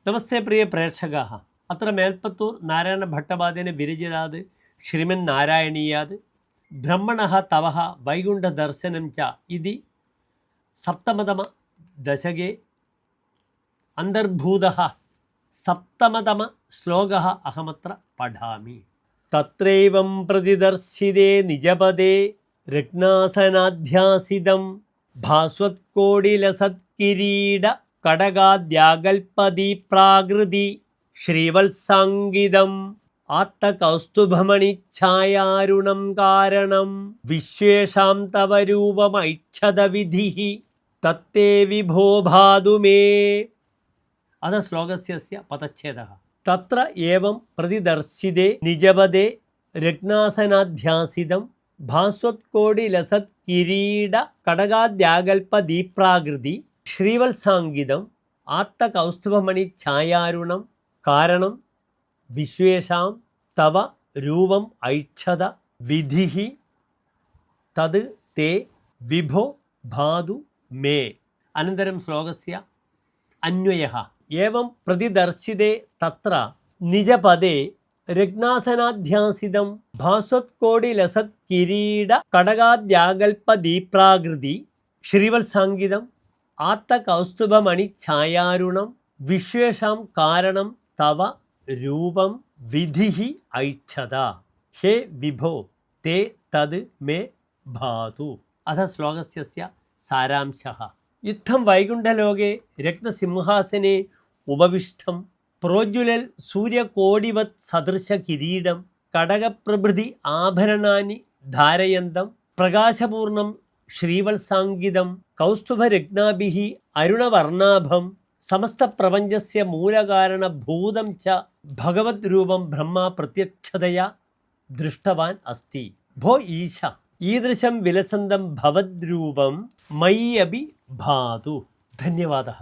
നമസ്തേ പ്രിയ പ്രേക്ഷകാः അത്ര മേൽപ്പത്തൂർ നാരായണ ഭട്ടപാദേന വിരചിതാത് ശ്രീമന്നാരായണീയാത് ബ്രഹ്മണഃ തവഃ വൈകുണ്ഠദർശനം ച ഇതി സപ്തമതമ ദശകേ അന്തർഭൂതഃ സപ്തമതമ ശ്ലോകഃ അഹമത്ര പഠാമി. തത്രൈവം പ്രതിദർശിതേ നിജപദേ രത്നാസനാധ്യാസിതം ഭാസ്വത്കോടിലസത്കിരീട കടകാദ്യാഗൽപതി പ്രാകൃതി ശ്രീവത്സാംഗിതം ആത്തകൗസ്തുഭമണിഛായാരുണം കാരണം വിശ്വേഷാം തവ രൂപമൈച്ഛത വിധിഃ തത്തേ വിഭോ ഭാതു മേ. അത ശ്ലോകസ്യ പദച്ഛേദഃ. തത്ര ഏവം പ്രതിദർശിതേ നിജപദേ രത്നാസനാധ്യാസിതം ഭാസ്വത്കോടിലസത് കിരീട കടകാദ്യാഗൽപദീപ്രാകൃതി ശ്രീവത്സാംഗിതം ആത്തകൗസ്തുഭമണി ഛായാരുണം കാരണം വിശ്വേഷാം തവ രൂപം ഐച്ഛത വിധിഃ തത് തേ വിഭോ ഭാതു മേ. അനന്തരം ശ്ലോകസ്യ അന്വയഃ. ഏവം പ്രതിദർശിതേ തത്ര നിജപദേ രത്നാസനാധ്യാസിതം ഭാസ്വത്കോടിലസത് കിരീട കടകാദ്യാഗൽപദീപ്രാകൃതി ശ്രീവത്സാംഗിതം ആത്തകൗസ്തുഭമണി ഛായാരുണം വിശ്വേഷാം കാരണം തവ രൂപം വിധിഃ ഐച്ഛത ഹേ വിഭോ തേ തത് മേ ഭാതു. അഥ ശ്ലോകസ്യ സാരാംശഃ. ഇത്തം വൈകുണ്ഠലോകേ രത്നസിംഹാസനെ ഉപവിഷ്ടം പ്രോജ്വലൽ സൂര്യകോടിവത് സദൃശ കിരീടം കടകപ്രഭൃതി ആഭരണാനി ധാരയന്തം പ്രകാശപൂർണം ശ്രീവത്സാംഗിതം കൗസ്തുഭരത്നാഭിഃ അരുണവർണാഭം സമസ്തപ്രപഞ്ചസ്യ മൂലകാരണഭൂതം ച ഭഗവത് രൂപം ബ്രഹ്മ പ്രത്യക്ഷതയാ ദൃഷ്ടവാൻ അസ്തി. ഭോ ഈശ ഈദൃശം വിലസന്തം ഭവദ്രൂപം മയ്യഭി ഭാതു. ധന്യവാദः.